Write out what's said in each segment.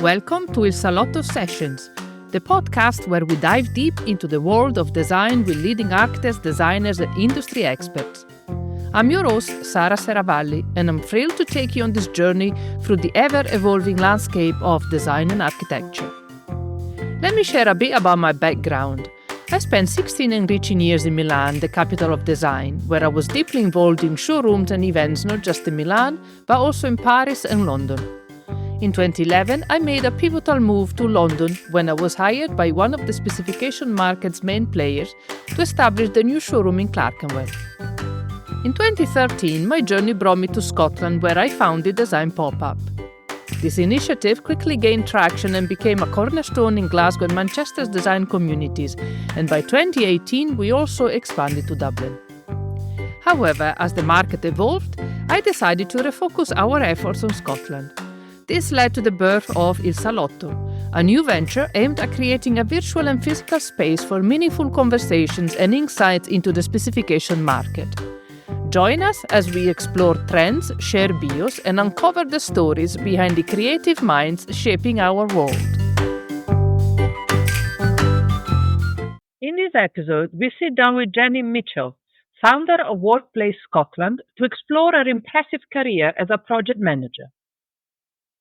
Welcome to Il Salotto Sessions, the podcast where we dive deep into the world of design with leading architects, designers, and industry experts. I'm your host, Sara Seravalli, and I'm thrilled to take you on this journey through the ever-evolving landscape of design and architecture. Let me share a bit about my background. I spent 16 enriching years in Milan, the capital of design, where I was deeply involved in showrooms and events not just in Milan, but also in Paris and London. In 2011, I made a pivotal move to London when I was hired by one of the specification market's main players to establish the new showroom in Clerkenwell. In 2013, my journey brought me to Scotland, where I founded Design Pop-Up. This initiative quickly gained traction and became a cornerstone in Glasgow and Manchester's design communities, and by 2018 we also expanded to Dublin. However, as the market evolved, I decided to refocus our efforts on Scotland. This led to the birth of Il Salotto, a new venture aimed at creating a virtual and physical space for meaningful conversations and insights into the specification market. Join us as we explore trends, share bios, and uncover the stories behind the creative minds shaping our world. In this episode, we sit down with Jenny Mitchell, founder of Workplace Scotland, to explore her impressive career as a project manager.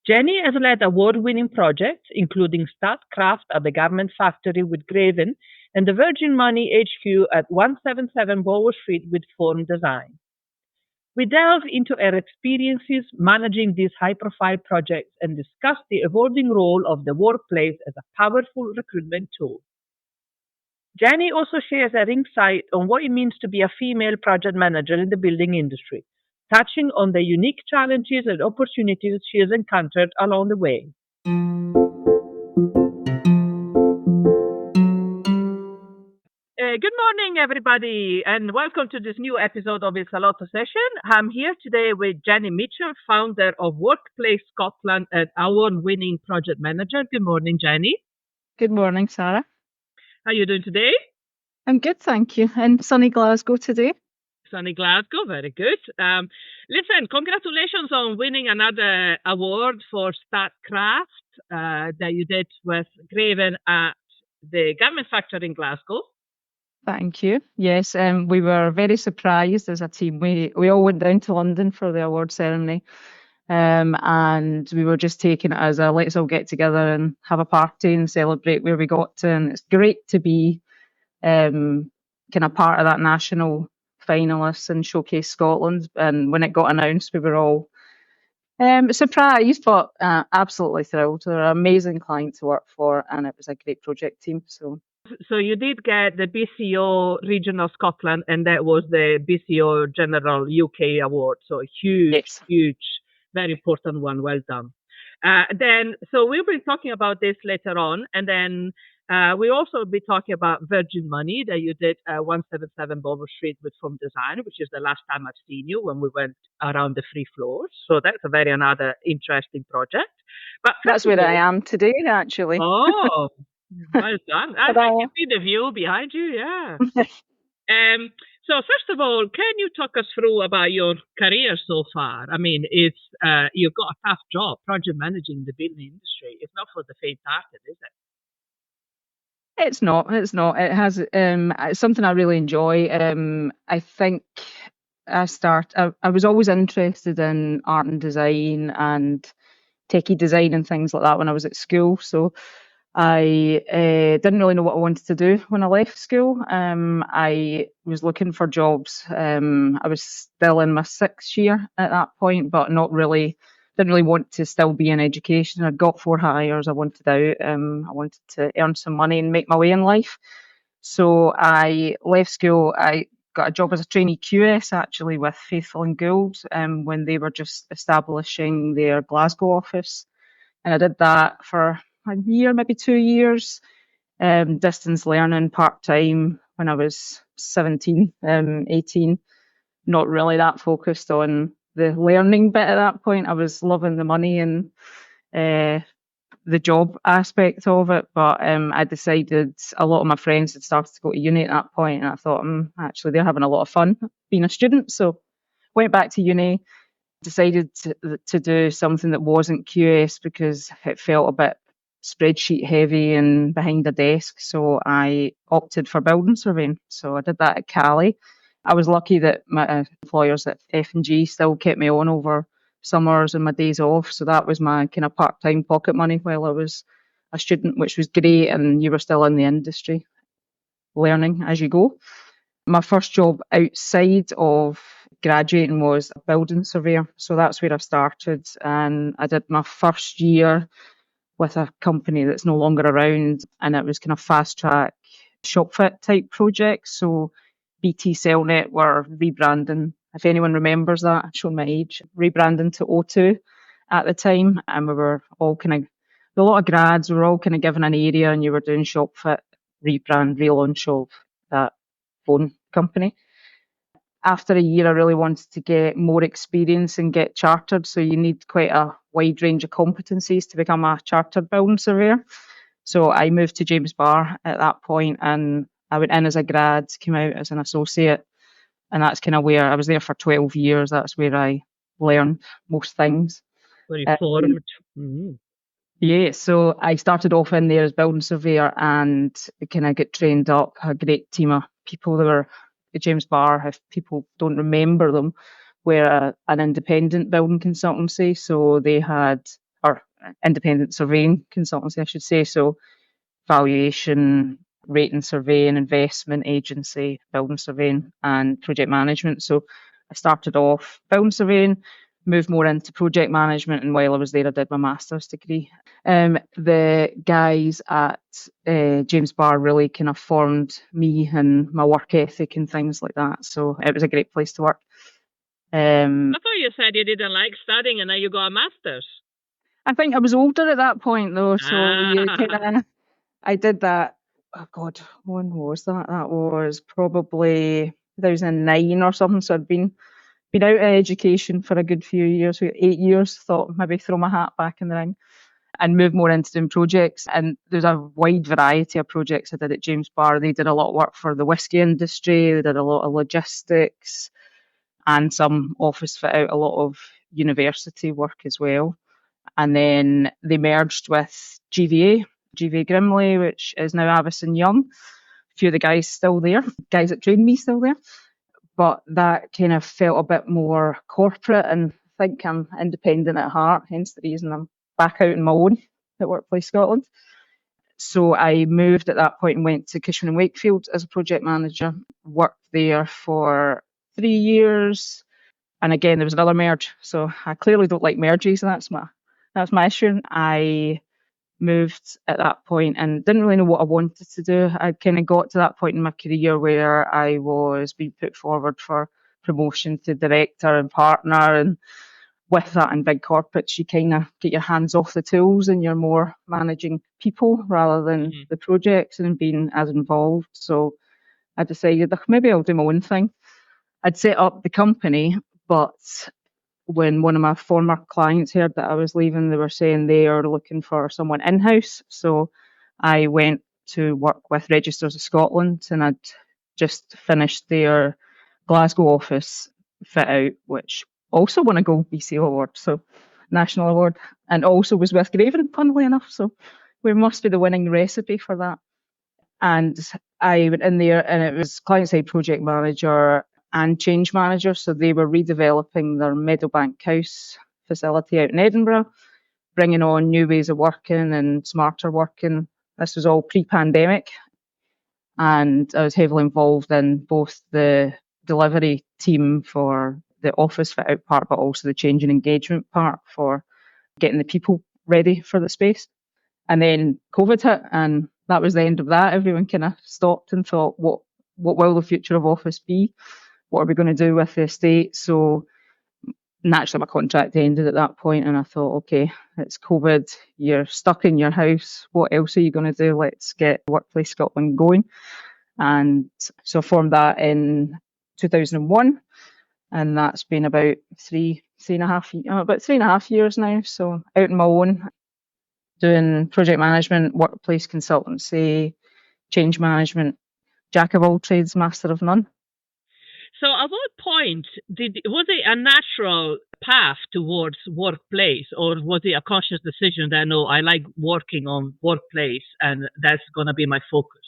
Jenny has led award-winning projects, including Statkraft at the Garment Factory with Graven and the Virgin Money HQ at 177 Bothwell Street with Form Design. We delve into her experiences managing these high-profile projects and discuss the evolving role of the workplace as a powerful recruitment tool. Jenny also shares her insight on what it means to be a female project manager in the building industry, touching on the unique challenges and opportunities she has encountered along the way. Good morning, everybody, and welcome to this new episode of Il Salotto Session. I'm here today with Jenny Mitchell, founder of Workplace Scotland and award-winning project manager. Good morning, Jenny. Good morning, Sarah. How are you doing today? I'm good, thank you. In sunny Glasgow today. Sunny Glasgow, very good. Listen, congratulations on winning another award for Statkraft that you did with Graven at the Garment Factory in Glasgow. Thank you. Yes, we were very surprised as a team. We all went down to London for the award ceremony, and we were just taking it as a let's all get together and have a party and celebrate where we got to. And it's great to be kind of part of that national finalists and Showcase Scotland, and when it got announced we were all surprised but absolutely thrilled. They're an amazing client to work for and it was a great project team. So you did get the BCO Regional Scotland and that was the BCO General UK Award, so a huge, very important one. Well done. So we'll be talking about this later on, and then we'll also be talking about Virgin Money that you did 177 Bothwell Street with Form Design, which is the last time I've seen you when we went around the 3 floors. So that's another interesting project. But that's where I am today, actually. Oh, well done. I can see the view behind you, yeah. So first of all, can you talk us through about your career so far? I mean, it's you've got a tough job, project managing the building industry. It's not for the faint-hearted, is it? It's not. It has. It's something I really enjoy. I think I was always interested in art and design and techie design and things like that when I was at school. So I didn't really know what I wanted to do when I left school. I was looking for jobs. I was still in my 6th year at that point, but didn't really want to still be in education. I'd got 4 hires. I wanted out. I wanted to earn some money and make my way in life. So I left school. I got a job as a trainee QS actually with Faithful and Gould when they were just establishing their Glasgow office. And I did that for a year, maybe 2 years, distance learning part-time when I was 17, 18. Not really that focused on the learning bit at that point. I was loving the money and the job aspect of it, but I decided a lot of my friends had started to go to uni at that point, and I thought, actually, they're having a lot of fun being a student. So went back to uni, decided to do something that wasn't QS because it felt a bit spreadsheet heavy and behind a desk. So I opted for building surveying. So I did that at Cali. I was lucky that my employers at F&G still kept me on over summers and my days off. So that was my kind of part-time pocket money while I was a student, which was great. And you were still in the industry, learning as you go. My first job outside of graduating was a building surveyor. So that's where I started. And I did my first year with a company that's no longer around. And it was kind of fast track shop fit type projects. So BT Cellnet were rebranding. If anyone remembers that, showing my age, rebranding to O2 at the time. And we were all kind of, a lot of grads, we were all kind of given an area and you were doing shop fit, rebrand, relaunch of that phone company. After a year, I really wanted to get more experience and get chartered. So you need quite a wide range of competencies to become a chartered building surveyor. So I moved to James Barr at that point, and I went in as a grad, came out as an associate, and that's kind of where I was there for 12 years. That's where I learned most things. Very forward. Mm-hmm. Yeah, so I started off in there as building surveyor and kind of get trained up. A great team of people. They were at James Barr, if people don't remember them, were an independent building consultancy. So they had, or independent surveying consultancy, I should say. So valuation, rating surveying, investment agency, building surveying, and project management. So I started off building surveying, moved more into project management, and while I was there, I did my master's degree. The guys at James Barr really kind of formed me and my work ethic and things like that. So it was a great place to work. I thought you said you didn't like studying and now you got a master's. I think I was older at that point, though. So you kind of, I did that. Oh God, when was that? That was probably 2009 or something. So I'd been out of education for a good few years, 8 years. Thought maybe throw my hat back in the ring and move more into doing projects. And there's a wide variety of projects I did at James Barr. They did a lot of work for the whiskey industry. They did a lot of logistics and some office fit out, a lot of university work as well. And then they merged with GVA Grimley, which is now Avison Young. A few of the guys still there, guys that trained me still there. But that kind of felt a bit more corporate, and I think I'm independent at heart, hence the reason I'm back out on my own at Workplace Scotland. So I moved at that point and went to Cushman & Wakefield as a project manager, worked there for 3 years. And again, there was another merge. So I clearly don't like merges. That's my issue. I moved at that point and didn't really know what I wanted to do. I kind of got to that point in my career where I was being put forward for promotion to director and partner. And with that in big corporates, you kind of get your hands off the tools and you're more managing people rather than the projects and being as involved. So I decided maybe I'll do my own thing. I'd set up the company, but when one of my former clients heard that I was leaving, they were saying they are looking for someone in-house. So I went to work with Registers of Scotland, and I'd just finished their Glasgow office fit out, which also won a Gold BC award, so national award, and also was with Graven, funnily enough. So we must be the winning recipe for that. And I went in there, and it was client-side project manager and change manager. So they were redeveloping their Meadowbank House facility out in Edinburgh, bringing on new ways of working and smarter working. This was all pre-pandemic. And I was heavily involved in both the delivery team for the office fit out part, but also the change and engagement part for getting the people ready for the space. And then COVID hit, and that was the end of that. Everyone kind of stopped and thought, what will the future of office be? What are we going to do with the estate? So naturally, my contract ended at that point, and I thought, okay, it's COVID. You're stuck in your house. What else are you going to do? Let's get Workplace Scotland going. And so I formed that in 2001, and that's been about three and a half years now. So out on my own, doing project management, workplace consultancy, change management, jack of all trades, master of none. So at what point was it a natural path towards workplace, or was it a conscious decision that, no, I like working on workplace and that's going to be my focus?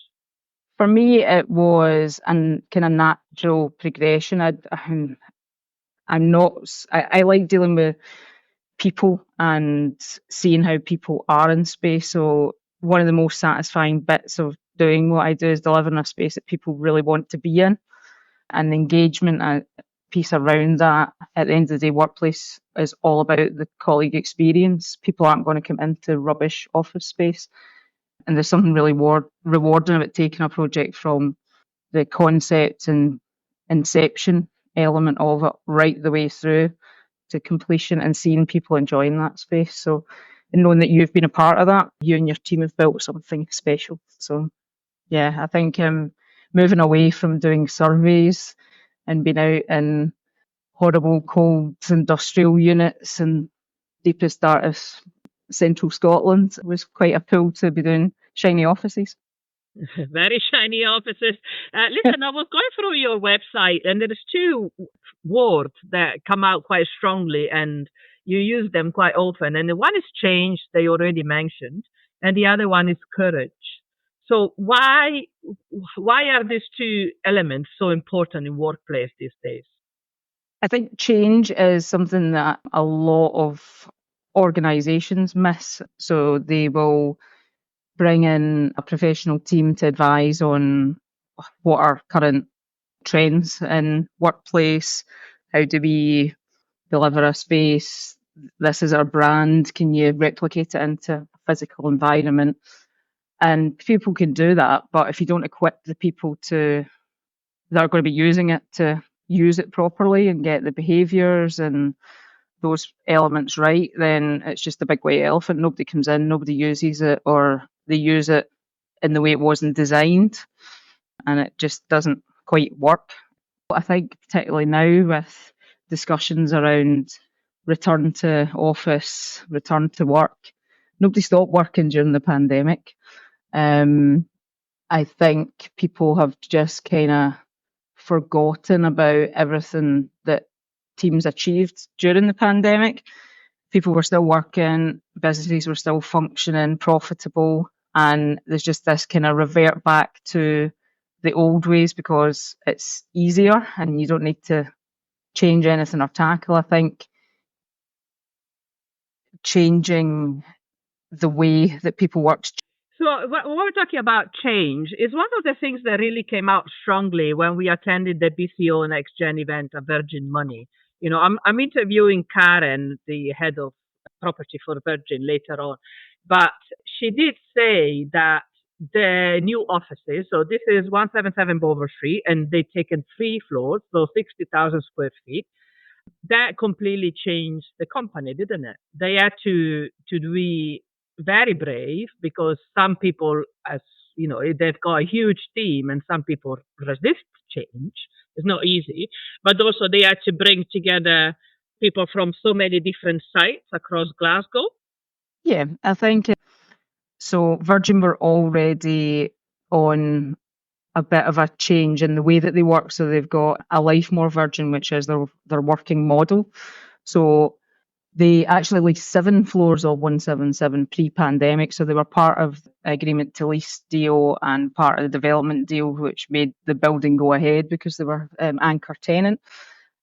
For me, it was a kind of natural progression. I like dealing with people and seeing how people are in space. So one of the most satisfying bits of doing what I do is delivering a space that people really want to be in, and the engagement piece around that. At the end of the day, workplace is all about the colleague experience. People aren't going to come into rubbish office space, and there's something really rewarding about taking a project from the concept and inception element of it right the way through to completion and seeing people enjoying that space. So, and knowing that you've been a part of that, you and your team have built something special. So, yeah, I think moving away from doing surveys and being out in horrible, cold industrial units and deepest, darkest central Scotland was quite a pull to be doing shiny offices. Very shiny offices. Listen, I was going through your website, and there's two words that come out quite strongly, and you use them quite often. And the one is change, they already mentioned, and the other one is courage. So why are these two elements so important in workplace these days? I think change is something that a lot of organisations miss. So they will bring in a professional team to advise on what are current trends in workplace, how do we deliver a space, this is our brand, can you replicate it into a physical environment? And people can do that, but if you don't equip the people that are going to be using it to use it properly and get the behaviours and those elements right, then it's just a big white elephant. Nobody comes in, nobody uses it, or they use it in the way it wasn't designed, and it just doesn't quite work. I think particularly now with discussions around return to office, return to work, nobody stopped working during the pandemic. I think people have just kind of forgotten about everything that teams achieved during the pandemic. People were still working, businesses were still functioning, profitable, and there's just this kind of revert back to the old ways because it's easier and you don't need to change anything or tackle. I think changing the way that people work. So when we're talking about change, is one of the things that really came out strongly when we attended the BCO Next Gen event at Virgin Money. You know, I'm interviewing Karen, the head of property for Virgin, later on, but she did say that the new offices, so this is 177 Bothwell Street, and they've taken 3 floors, so 60,000 square feet. That completely changed the company, didn't it? They had to be very brave because some people, as you know, they've got a huge team and some people resist change. It's not easy, but also they had to bring together people from so many different sites across Glasgow. Yeah, I think so. Virgin were already on a bit of a change in the way that they work. So they've got a Life More Virgin, which is their working model. So they actually leased 7 floors of 177 pre-pandemic. So they were part of the agreement to lease deal and part of the development deal, which made the building go ahead because they were anchor tenant.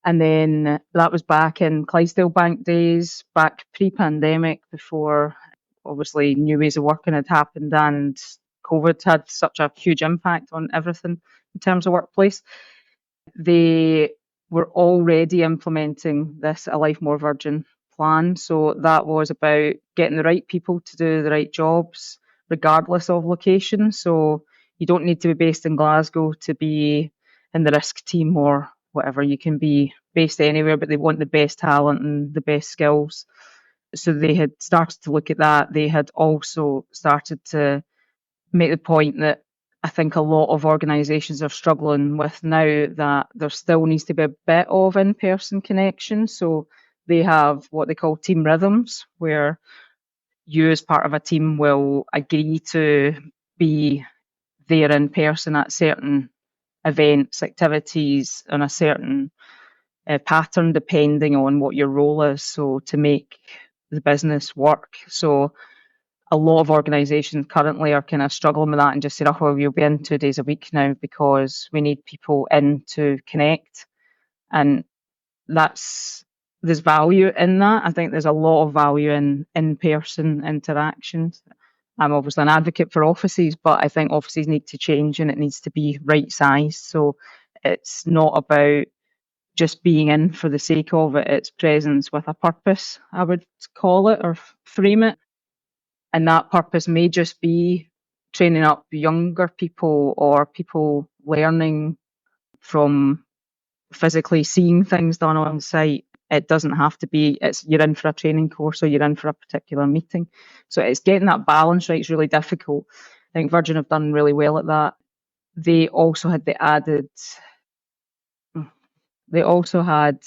And then that was back in Clydesdale Bank days, back pre-pandemic, before obviously new ways of working had happened and COVID had such a huge impact on everything in terms of workplace. They were already implementing this A Life More Virgin plan. So that was about getting the right people to do the right jobs, regardless of location. So you don't need to be based in Glasgow to be in the risk team or whatever. You can be based anywhere, but they want the best talent and the best skills. So they had started to look at that. They had also started to make the point that I think a lot of organisations are struggling with now, that there still needs to be a bit of in-person connection. So they have what they call team rhythms, where you as part of a team will agree to be there in person at certain events, activities on a certain pattern depending on what your role is, so to make the business work. So a lot of organisations currently are kind of struggling with that and just saying, oh, well, you'll be in 2 days a week now because we need people in to connect. And there's value in that. I think there's a lot of value in in-person interactions. I'm obviously an advocate for offices, but I think offices need to change and it needs to be right sized. So it's not about just being in for the sake of it. It's presence with a purpose, I would call it, or frame it. And that purpose may just be training up younger people or people learning from physically seeing things done on site. It doesn't have to be, you're in for a training course or you're in for a particular meeting. So it's getting that balance right is really difficult. I think Virgin have done really well at that. They also had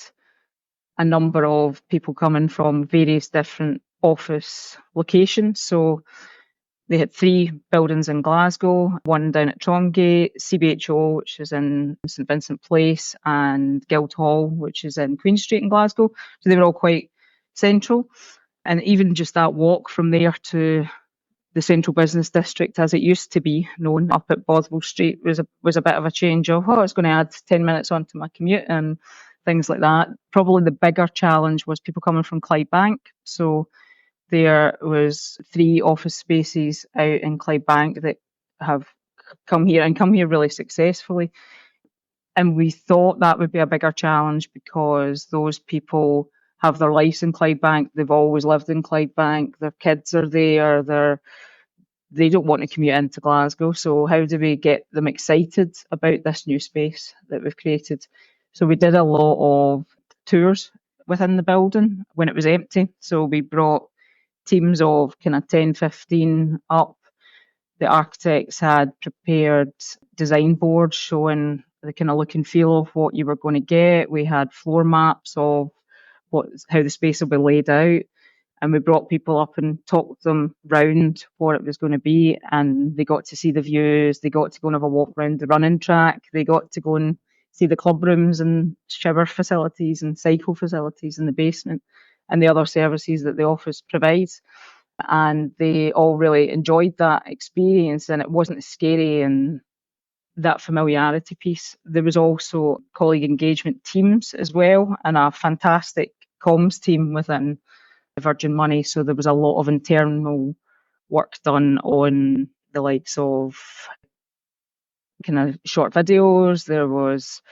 a number of people coming from various different office locations. So they had 3 buildings in Glasgow, one down at Trongate, CBHO, which is in St Vincent Place, and Guildhall, which is in Queen Street in Glasgow. So they were all quite central. And even just that walk from there to the central business district, as it used to be known, up at Bothwell Street, was a bit of a change of, it's going to add 10 minutes onto my commute and things like that. Probably the bigger challenge was people coming from Clydebank. So there was 3 office spaces out in Clydebank that have come here really successfully. And we thought that would be a bigger challenge because those people have their lives in Clydebank. They've always lived in Clydebank. Their kids are there. They don't want to commute into Glasgow. So how do we get them excited about this new space that we've created? So we did a lot of tours within the building when it was empty. So we brought teams of kind of 10, 15 up. The architects had prepared design boards showing the kind of look and feel of what you were going to get. We had floor maps of how the space will be laid out. And we brought people up and talked them round what it was going to be. And they got to see the views. They got to go and have a walk around the running track. They got to go and see the club rooms and shower facilities and cycle facilities in the basement and the other services that the office provides. And they all really enjoyed that experience, and it wasn't scary, and that familiarity piece. There was also colleague engagement teams as well, and a fantastic comms team within Virgin Money. So there was a lot of internal work done on the likes of kind of short videos. There was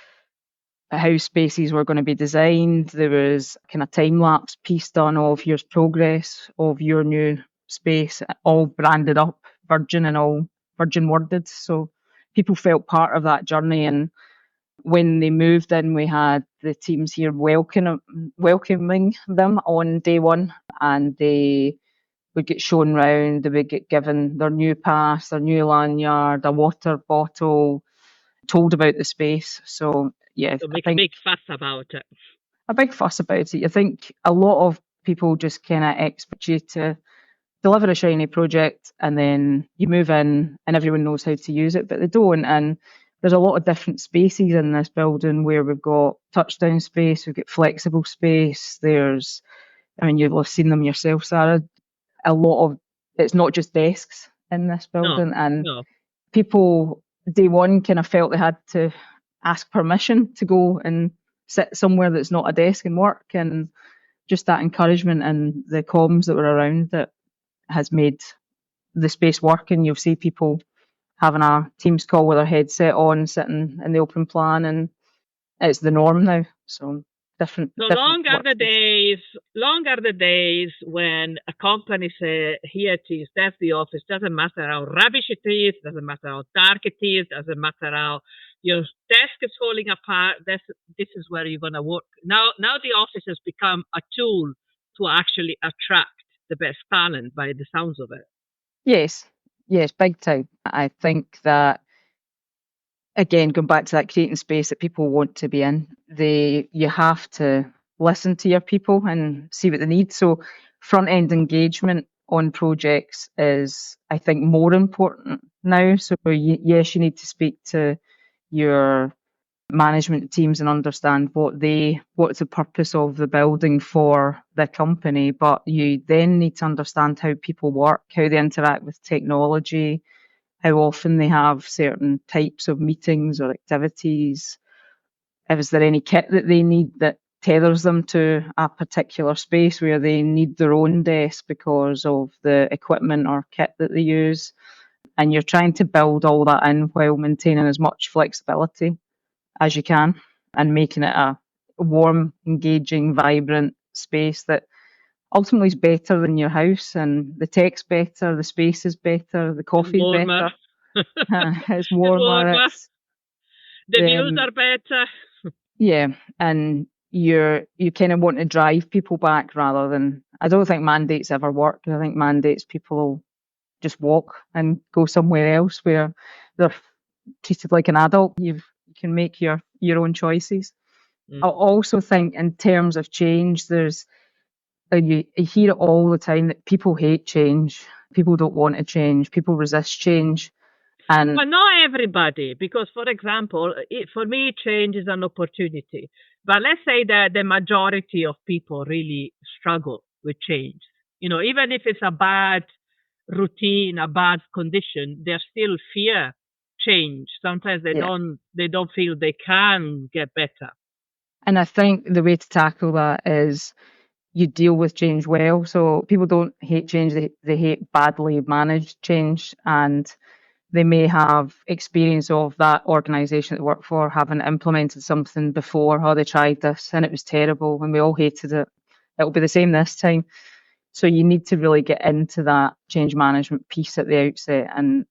how spaces were going to be designed. There was kind of time-lapse piece done of here's progress of your new space, all branded up Virgin and all Virgin worded. So people felt part of that journey. And when they moved in, we had the teams here welcoming them on day one, and they would get shown round. They would get given their new pass, their new lanyard, a water bottle, told about the space. So yeah, So make a big fuss about it. A big fuss about it. I think a lot of people just kind of expect you to deliver a shiny project and then you move in and everyone knows how to use it, but they don't. And there's a lot of different spaces in this building where we've got touchdown space, we've got flexible space. You'll have seen them yourself, Sarah. It's not just desks in this building. No. People day one kind of felt they had to ask permission to go and sit somewhere that's not a desk and work, and just that encouragement and the comms that were around it has made the space work. And you'll see people having a Teams call with their headset on, sitting in the open plan, and it's the norm now. So long are the days when a company say, here it is, that's the office. Doesn't matter how rubbish it is, doesn't matter how dark it is, doesn't matter how your desk is falling apart. This is where you're going to work. Now the office has become a tool to actually attract the best talent by the sounds of it. Yes, big time. I think that, again, going back to that creating space that people want to be in, you have to listen to your people and see what they need. So front-end engagement on projects is, I think, more important now. So yes, you need to speak to your management teams and understand what's the purpose of the building for the company. But you then need to understand how people work, how they interact with technology, how often they have certain types of meetings or activities. Is there any kit that they need that tethers them to a particular space where they need their own desk because of the equipment or kit that they use? And you're trying to build all that in while maintaining as much flexibility as you can and making it a warm, engaging, vibrant space that ultimately is better than your house, and the tech's better, the space is better, the coffee's warmer. better. It's warmer. The views are better. Yeah, and you kind of want to drive people back rather than. I don't think mandates ever work. I think mandates people will just walk and go somewhere else where they're treated like an adult. You can make your own choices. I also think in terms of change, you hear it all the time that people hate change. People don't want to change. People resist change. And But not everybody, because, for example, for me, change is an opportunity. But let's say that the majority of people really struggle with change. Even if it's a bad routine, a bad condition, they still fear change. Sometimes they don't feel they can get better. And I think the way to tackle that is you deal with change well. So people don't hate change, they hate badly managed change, and they may have experience of that organisation they work for having implemented something before, or they tried this and it was terrible and we all hated it. It'll be the same this time. So you need to really get into that change management piece at the outset. And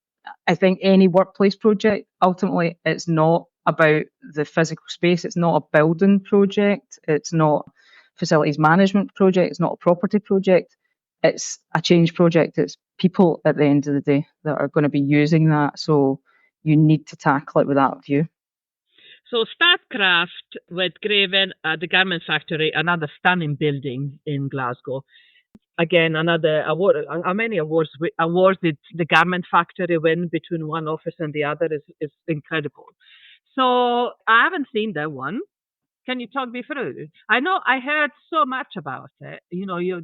I think any workplace project, ultimately, it's not about the physical space. It's not a building project. It's not facilities management project. It's not a property project. It's a change project. It's people at the end of the day that are going to be using that. So you need to tackle it with that view. So Statkraft with Graven, the garment factory, another stunning building in Glasgow. Again, another award. How many awards did the garment factory win between one office and the other is incredible. So I haven't seen that one. Can you talk me through? I know I heard so much about it. Your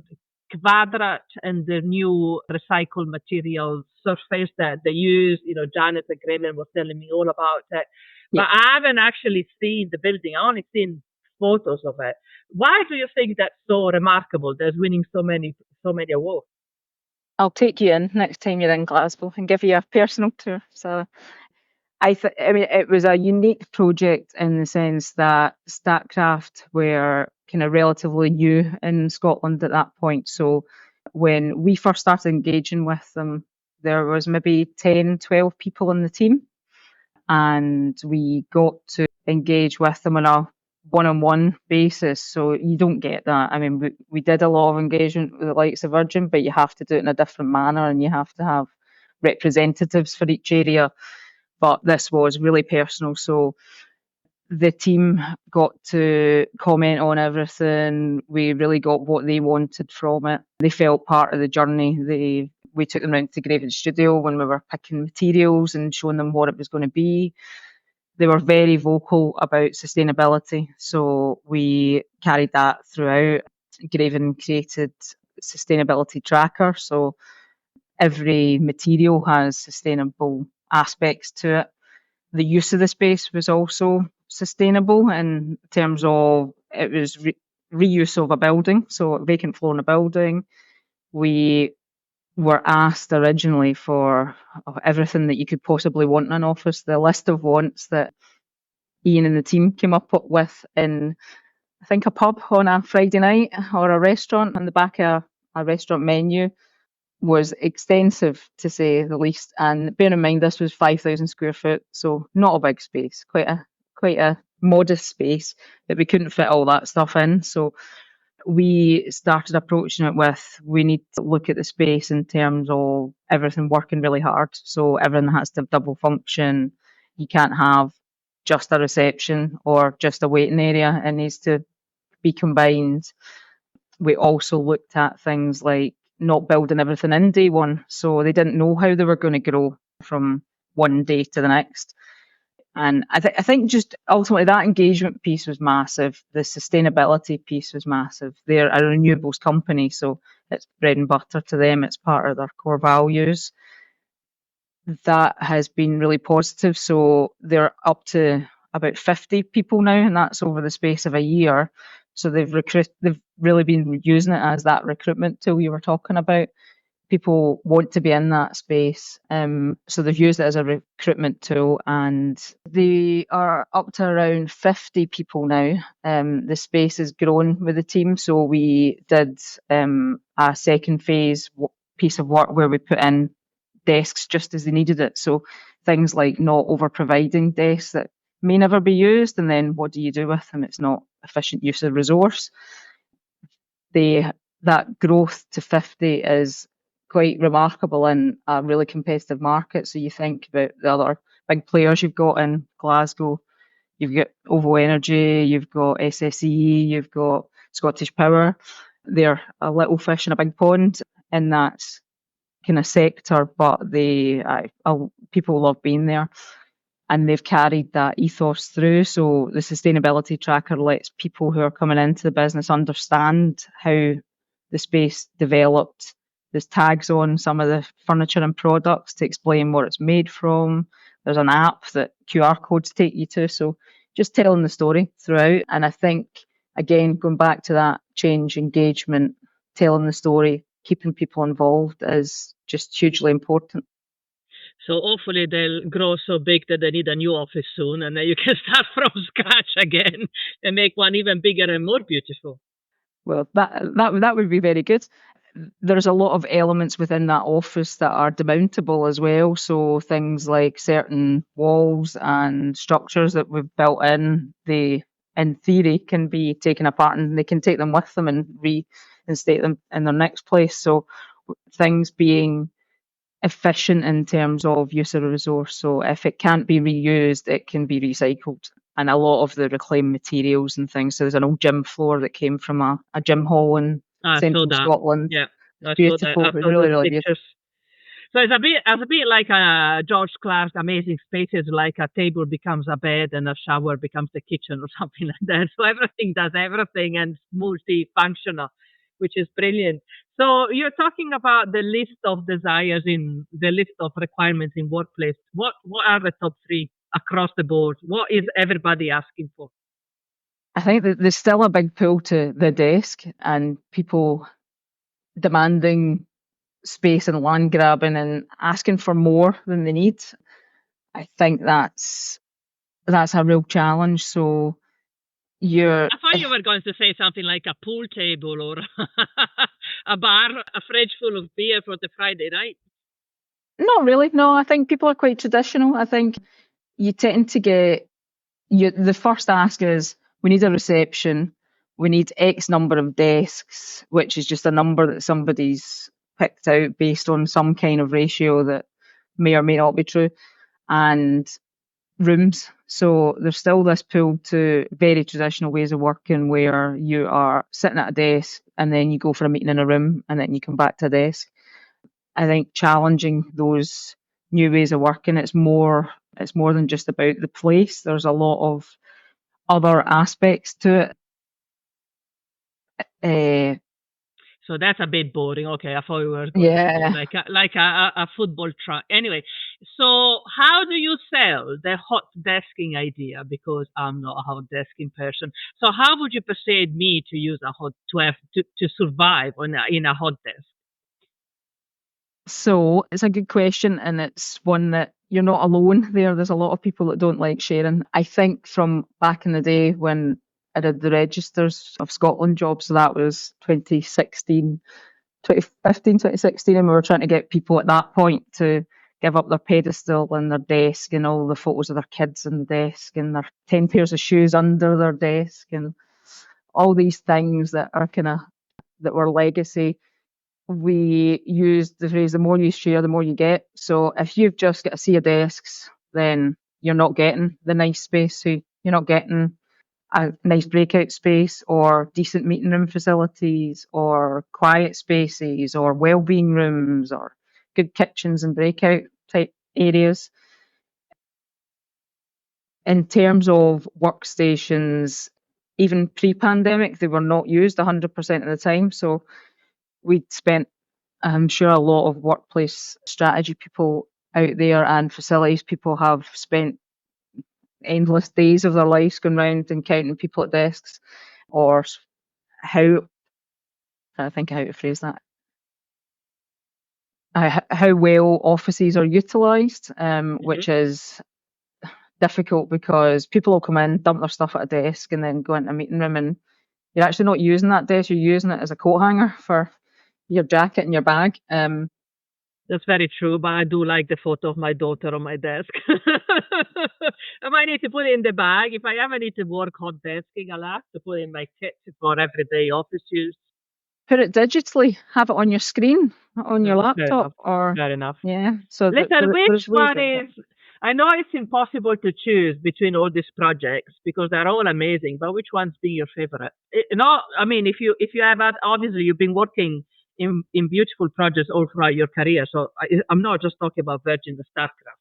Kvadrat and the new recycled material surface that they use. Janet at Graven was telling me all about it. But I haven't actually seen the building. I only seen photos of it. Why do you think that's so remarkable? That's winning so many awards. I'll take you in next time you're in Glasgow and give you a personal tour. So I mean, it was a unique project in the sense that Statkraft were kind of relatively new in Scotland at that point. So when we first started engaging with them, there was maybe 10, 12 people in the team. And we got to engage with them on a one-on-one basis. So you don't get that. I mean, we did a lot of engagement with the likes of Virgin, but you have to do it in a different manner and you have to have representatives for each area. But this was really personal. So the team got to comment on everything. We really got what they wanted from it. They felt part of the journey. We took them around to Graven studio when we were picking materials and showing them what it was going to be. They were very vocal about sustainability. So we carried that throughout. Graven created a sustainability tracker. So every material has sustainable aspects to it. The use of the space was also sustainable in terms of it was reuse of a building, so a vacant floor in a building. We were asked originally for everything that you could possibly want in an office. The list of wants that Ian and the team came up with in, I think, a pub on a Friday night or a restaurant on the back of a restaurant menu was extensive, to say the least. And bear in mind, this was 5,000 square foot, so not a big space, quite a modest space that we couldn't fit all that stuff in. So we started approaching it with, we need to look at the space in terms of everything working really hard. So everything has to have double function. You can't have just a reception or just a waiting area. It needs to be combined. We also looked at things like not building everything in day one. So they didn't know how they were going to grow from one day to the next. And I think just ultimately that engagement piece was massive. The sustainability piece was massive. They're a renewables company, so it's bread and butter to them. It's part of their core values. That has been really positive. So they're up to about 50 people now, and that's over the space of a year. So they've really been using it as that recruitment tool you were talking about. People want to be in that space. So they've used it as a recruitment tool, and they are up to around 50 people now. The space has grown with the team. So we did a second phase piece of work where we put in desks just as they needed it. So things like not over providing desks that may never be used, and then what do you do with them? It's not efficient use of resource. That growth to 50 is quite remarkable in a really competitive market. So you think about the other big players you've got in Glasgow. You've got OVO Energy, you've got SSE, you've got Scottish Power. They're a little fish in a big pond in that kind of sector, but people love being there, and they've carried that ethos through. So the sustainability tracker lets people who are coming into the business understand how the space developed. There's tags on some of the furniture and products to explain what it's made from. There's an app that QR codes take you to. So just telling the story throughout. And I think, again, going back to that change engagement, telling the story, keeping people involved is just hugely important. So hopefully they'll grow so big that they need a new office soon, and then you can start from scratch again and make one even bigger and more beautiful. Well, that would be very good. There's a lot of elements within that office that are demountable as well. So things like certain walls and structures that we've built in, they in theory can be taken apart, and they can take them with them and reinstate them in their next place. So things being efficient in terms of use of a resource. So if it can't be reused, it can be recycled. And a lot of the reclaimed materials and things. So there's an old gym floor that came from a gym hall in central Scotland. Yeah, it's beautiful. It's really, really beautiful. So it's a bit like George Clark's Amazing Spaces, like a table becomes a bed and a shower becomes the kitchen or something like that. So everything does everything and multifunctional, which is brilliant. So you're talking about the list of desires in the list of requirements in workplace. What are the top three across the board? What is everybody asking for? I think that there's still a big pull to the desk and people demanding space and land grabbing and asking for more than they need. I think that's a real challenge. So I thought you were going to say something like a pool table or a bar, a fridge full of beer for the Friday night. Not really. No, I think people are quite traditional. I think you tend to get the first ask is, we need a reception, we need X number of desks, which is just a number that somebody's picked out based on some kind of ratio that may or may not be true, and rooms. So there's still this pull to very traditional ways of working where you are sitting at a desk and then you go for a meeting in a room and then you come back to a desk. I think challenging those new ways of working, it's more than just about the place. There's a lot of other aspects to it. So that's a bit boring. Okay, I thought we were going to like a football track. Anyway, so how do you sell the hot desking idea? Because I'm not a hot desking person. So how would you persuade me to use to survive in a hot desk? So it's a good question, and it's one that you're not alone there. There's a lot of people that don't like sharing. I think from back in the day when I did the Registers of Scotland job, so that was 2016, and we were trying to get people at that point to give up their pedestal and their desk and all the photos of their kids on the desk and their 10 pairs of shoes under their desk and all these things that are that were legacy. We used the phrase, the more you share, the more you get. So if you've just got a sea of desks, then you're not getting the nice space. So you're not getting a nice breakout space or decent meeting room facilities or quiet spaces or well-being rooms or good kitchens and breakout type areas. In terms of workstations, even pre-pandemic, they were not used 100% of the time. So we'd spent, I'm sure, a lot of workplace strategy people out there and facilities people have spent endless days of their lives going round and counting people at desks, or how, I think how to phrase that, how well offices are utilised, which is difficult because people will come in, dump their stuff at a desk and then go into a meeting room, and you're actually not using that desk, you're using it as a coat hanger for your jacket and your bag. That's very true, but I do like the photo of my daughter on my desk. I might need to put it in the bag. If I ever need to work hot desking, I'll have to put it in my kit for everyday office use. Put it digitally, have it on your screen, on your laptop, or Fair enough. yeah. So Listen, which one is? I know it's impossible to choose between all these projects because they're all amazing, but which one's been your favorite? I mean, if you have had, obviously you've been working in beautiful projects all throughout your career, so I'm not just talking about Virgin the Statkraft.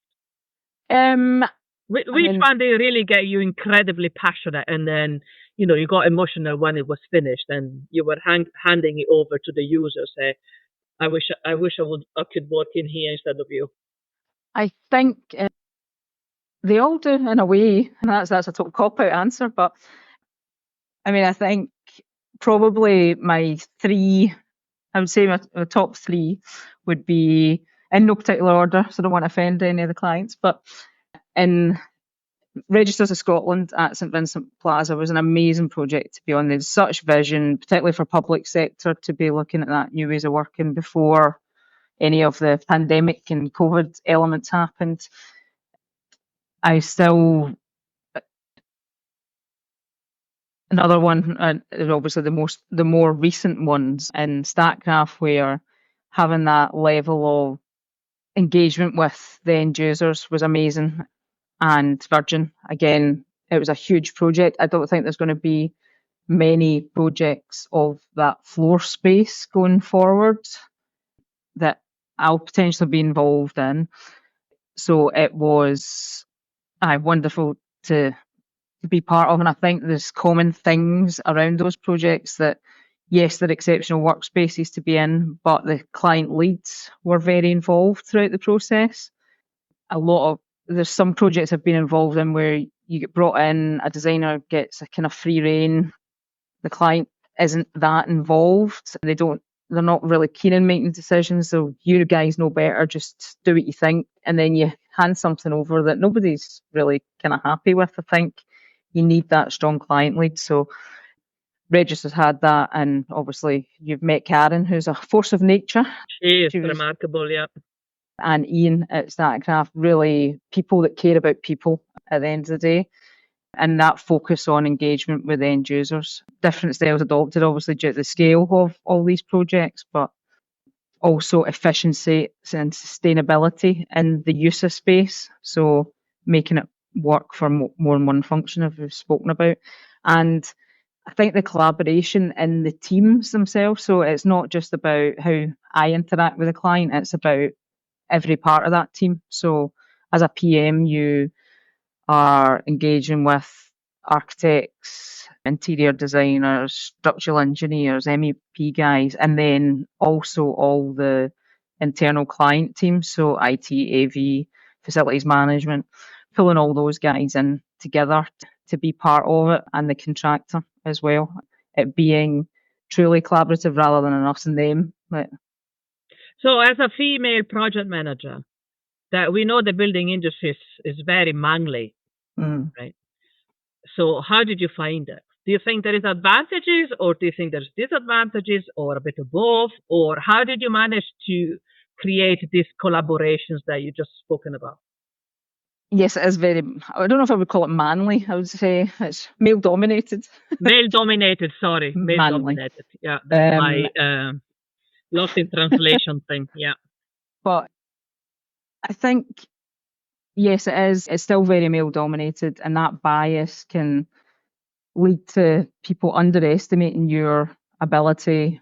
Which one did really get you incredibly passionate, and then you got emotional when it was finished, and you were handing it over to the user, say, I wish I could work in here instead of you. I think they all do in a way, and that's a total cop-out answer. But I mean, I think probably my three, I would say my top three would be in no particular order, so I don't want to offend any of the clients. But in Registers of Scotland at St Vincent Plaza was an amazing project to be on. There's such vision, particularly for public sector, to be looking at that new ways of working before any of the pandemic and COVID elements happened. I still, another one, obviously the more recent ones in Statkraft, where having that level of engagement with the end users was amazing. And Virgin, again, it was a huge project. I don't think there's going to be many projects of that floor space going forward that I'll potentially be involved in. So it was wonderful to be part of, and I think there's common things around those projects that, yes, they're exceptional workspaces to be in, but the client leads were very involved throughout the process. There's some projects I've been involved in where you get brought in, a designer gets a kind of free rein, the client isn't that involved, they're not really keen in making decisions, so you guys know better, just do what you think, and then you hand something over that nobody's really kind of happy with. I think you need that strong client lead. So Regis has had that, and obviously you've met Karen, who's a force of nature. She is remarkable, yeah. And Ian at Statkraft, really people that care about people at the end of the day, and that focus on engagement with end users. Different styles adopted, obviously, due to the scale of all these projects, but also efficiency and sustainability in the use of space. So making it work for more than one function, as we've spoken about. And I think the collaboration in the teams themselves. So it's not just about how I interact with the client, it's about every part of that team. So as a PM, you are engaging with architects, interior designers, structural engineers, MEP guys, and then also all the internal client teams, so IT, AV, facilities management, pulling all those guys in together to be part of it, and the contractor as well. It being truly collaborative rather than an us and them. So as a female project manager, that we know the building industry is very manly, right? So how did you find it? Do you think there is advantages, or do you think there's disadvantages, or a bit of both? Or how did you manage to create these collaborations that you just spoken about? Yes, it is very, I don't know if I would call it manly. I would say it's male dominated. Male dominated, sorry. Male dominated. Yeah, that's my lost in translation thing. Yeah. But I think, yes, it is. It's still very male dominated, and that bias can lead to people underestimating your ability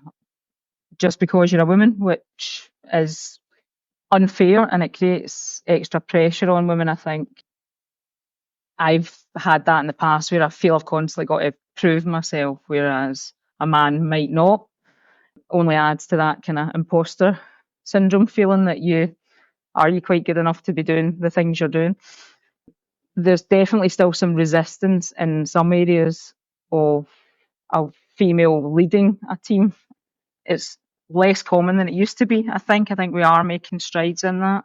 just because you're a woman, which is unfair, and it creates extra pressure on women, I think. I've had that in the past where I feel I've constantly got to prove myself, whereas a man might not. Only adds to that kind of imposter syndrome feeling that you quite good enough to be doing the things you're doing. There's definitely still some resistance in some areas of a female leading a team. It's less common than it used to be, I think. I think we are making strides in that.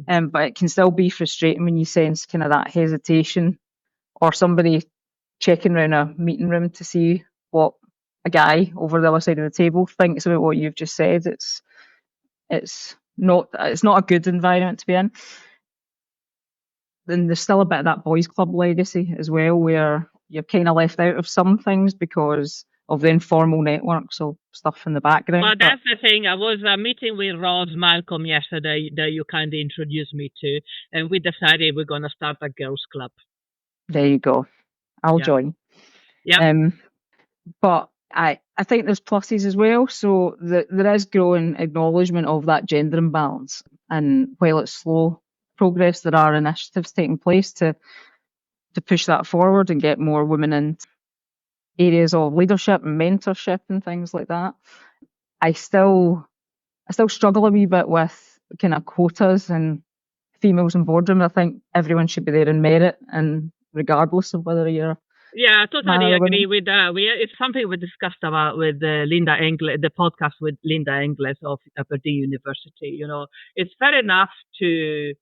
But it can still be frustrating when you sense kind of that hesitation or somebody checking around a meeting room to see what a guy over the other side of the table thinks about what you've just said. It's not a good environment to be in. Then there's still a bit of that boys' club legacy as well, where you're kind of left out of some things because of the informal networks of stuff in the background. Well, that's the thing. I was meeting with Ross Malcolm yesterday that you kind of introduced me to, and we decided we're going to start a girls' club. There you go. I'll join. Yeah. But I think there's pluses as well. So there is growing acknowledgement of that gender imbalance. And while it's slow progress, there are initiatives taking place to push that forward and get more women in areas of leadership and mentorship and things like that. I still struggle a wee bit with kind of quotas and females in boardroom. I think everyone should be there in merit, and regardless of whether you're Yeah, I totally agree with that. It's something we discussed about with Linda Engles, the podcast with Linda Engles of Aberdeen University. It's fair enough to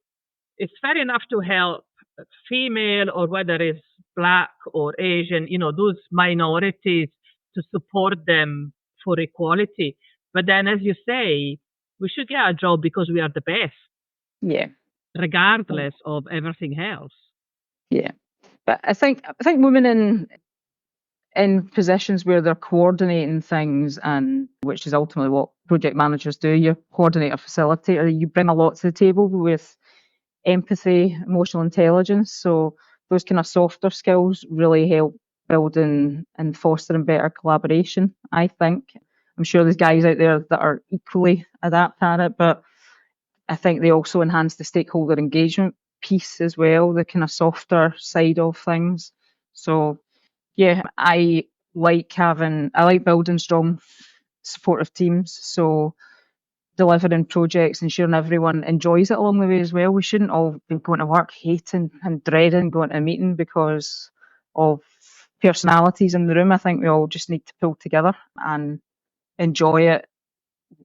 help female, or whether it's black or Asian, those minorities, to support them for equality. But then, as you say, we should get a job because we are the best. Yeah. Regardless of everything else. Yeah. But I think women in positions where they're coordinating things, and which is ultimately what project managers do, you coordinate a facilitator, you bring a lot to the table with empathy, emotional intelligence. So those kind of softer skills really help building and fostering better collaboration, I think. I'm sure there's guys out there that are equally adept at it, but I think they also enhance the stakeholder engagement piece as well, the kind of softer side of things. So yeah, I like building strong supportive teams. So delivering projects, ensuring everyone enjoys it along the way as well. We shouldn't all be going to work hating and dreading going to a meeting because of personalities in the room. I think we all just need to pull together and enjoy it,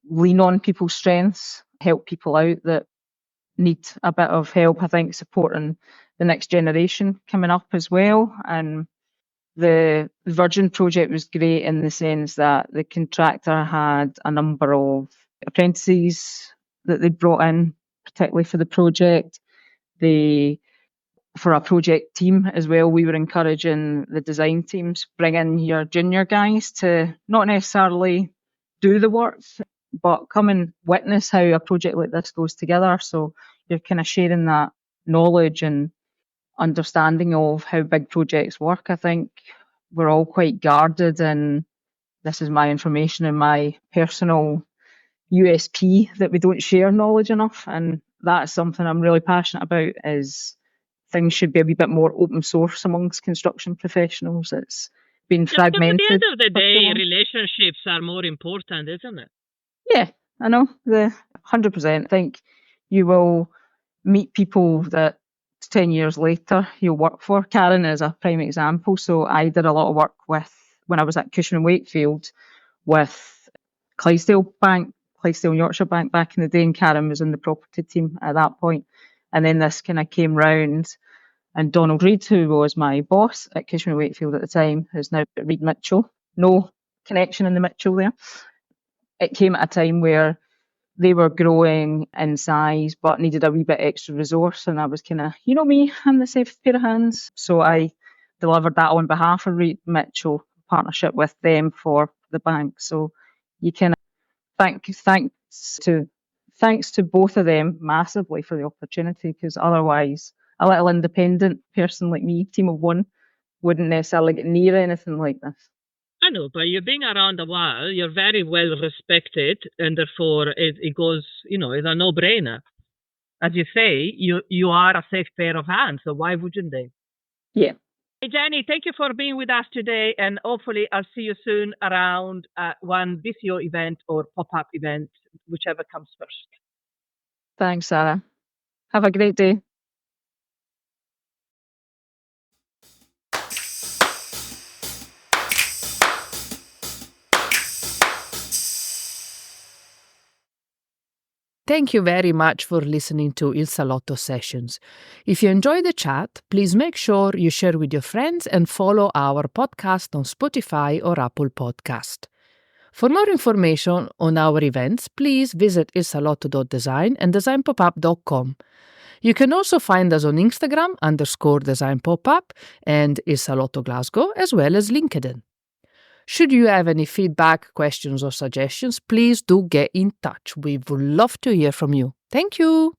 lean on people's strengths, help people out that need a bit of help. I think supporting the next generation coming up as well. And the Virgin project was great in the sense that the contractor had a number of apprentices that they brought in, particularly for the project. For a project team as well, we were encouraging the design teams, bring in your junior guys to not necessarily do the work, but come and witness how a project like this goes together. So you're kind of sharing that knowledge and understanding of how big projects work. I think we're all quite guarded, and this is my information and my personal USP that we don't share knowledge enough. And that's something I'm really passionate about, is things should be a wee bit more open source amongst construction professionals. It's been fragmented. At the end of the day, relationships are more important, isn't it? Yeah, I know. 100%. I think you will meet people that 10 years later you'll work for. Karen is a prime example. So I did a lot of work when I was at Cushman & Wakefield with Clydesdale and Yorkshire Bank back in the day, and Karen was in the property team at that point. And then this kind of came round, and Donald Reid, who was my boss at Cushman & Wakefield at the time, is now at Reid Mitchell. No connection in the Mitchell there. It came at a time where they were growing in size but needed a wee bit extra resource, and I was kind of, me, I'm the safe pair of hands. So I delivered that on behalf of Reid Mitchell, partnership with them for the bank. So you can thanks to both of them massively for the opportunity, because otherwise a little independent person like me, team of one, wouldn't necessarily get near anything like this. I know, but you've been around a while, you're very well respected, and therefore it goes, it's a no-brainer. As you say, you are a safe pair of hands, so why wouldn't they? Yeah. Hey, Jenny, thank you for being with us today, and hopefully I'll see you soon around one BCO event or pop-up event, whichever comes first. Thanks, Sarah. Have a great day. Thank you very much for listening to Il Salotto Sessions. If you enjoyed the chat, please make sure you share with your friends and follow our podcast on Spotify or Apple Podcast. For more information on our events, please visit ilsalotto.design and designpopup.com. You can also find us on Instagram _designpopup and Il Salotto Glasgow, as well as LinkedIn. Should you have any feedback, questions, or suggestions, please do get in touch. We would love to hear from you. Thank you.